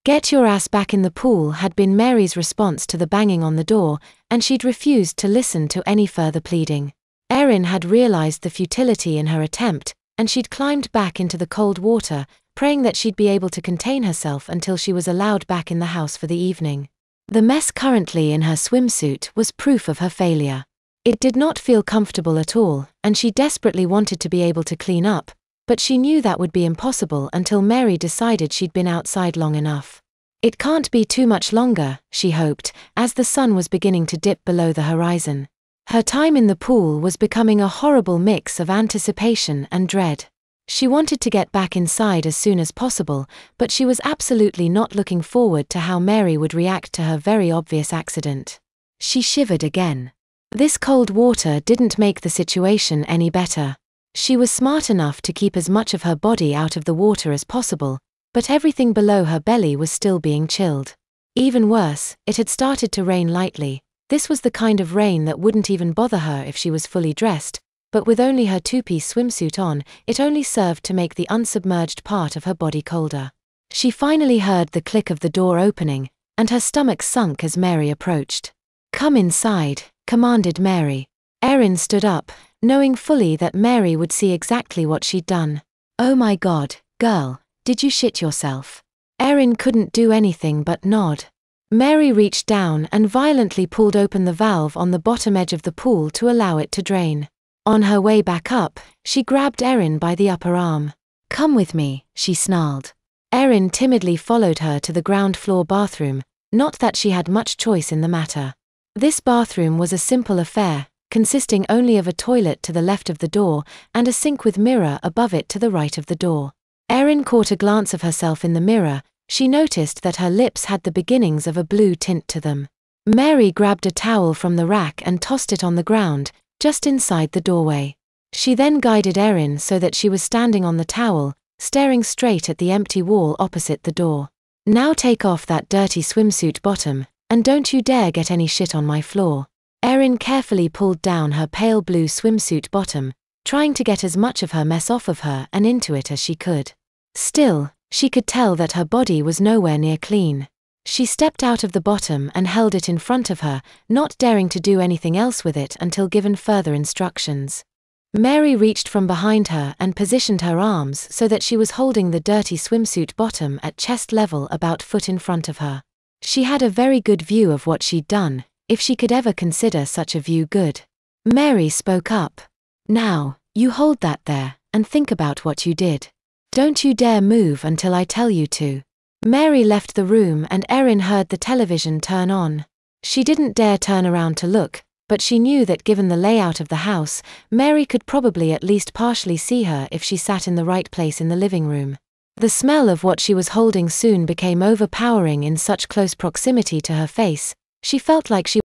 "Get your ass back in the pool" had been Mary's response to the banging on the door, and she'd refused to listen to any further pleading. Erin had realized the futility in her attempt, and she'd climbed back into the cold water, praying that she'd be able to contain herself until she was allowed back in the house for the evening. The mess currently in her swimsuit was proof of her failure. It did not feel comfortable at all, and she desperately wanted to be able to clean up, but she knew that would be impossible until Mary decided she'd been outside long enough. It can't be too much longer, she hoped, as the sun was beginning to dip below the horizon. Her time in the pool was becoming a horrible mix of anticipation and dread. She wanted to get back inside as soon as possible, but she was absolutely not looking forward to how Mary would react to her very obvious accident. She shivered again. This cold water didn't make the situation any better. She was smart enough to keep as much of her body out of the water as possible, but everything below her belly was still being chilled. Even worse, it had started to rain lightly. This was the kind of rain that wouldn't even bother her if she was fully dressed, but with only her two-piece swimsuit on, it only served to make the unsubmerged part of her body colder. She finally heard the click of the door opening, and her stomach sunk as Mary approached. "Come inside," commanded Mary. Erin stood up, knowing fully that Mary would see exactly what she'd done. "Oh my God, girl, did you shit yourself?" Erin couldn't do anything but nod. Mary reached down and violently pulled open the valve on the bottom edge of the pool to allow it to drain. On her way back up, she grabbed Erin by the upper arm. "Come with me," she snarled. Erin timidly followed her to the ground floor bathroom, not that she had much choice in the matter. This bathroom was a simple affair, consisting only of a toilet to the left of the door and a sink with mirror above it to the right of the door. Erin caught a glance of herself in the mirror. She noticed that her lips had the beginnings of a blue tint to them. Mary grabbed a towel from the rack and tossed it on the ground, just inside the doorway. She then guided Erin so that she was standing on the towel, staring straight at the empty wall opposite the door. "Now take off that dirty swimsuit bottom, and don't you dare get any shit on my floor." Erin carefully pulled down her pale blue swimsuit bottom, trying to get as much of her mess off of her and into it as she could. Still, she could tell that her body was nowhere near clean. She stepped out of the bottom and held it in front of her, not daring to do anything else with it until given further instructions. Mary reached from behind her and positioned her arms so that she was holding the dirty swimsuit bottom at chest level about foot in front of her. She had a very good view of what she'd done, if she could ever consider such a view good. Mary spoke up. "Now, you hold that there, and think about what you did. Don't you dare move until I tell you to." Mary left the room and Erin heard the television turn on. She didn't dare turn around to look, but she knew that given the layout of the house, Mary could probably at least partially see her if she sat in the right place in the living room. The smell of what she was holding soon became overpowering in such close proximity to her face. She felt like she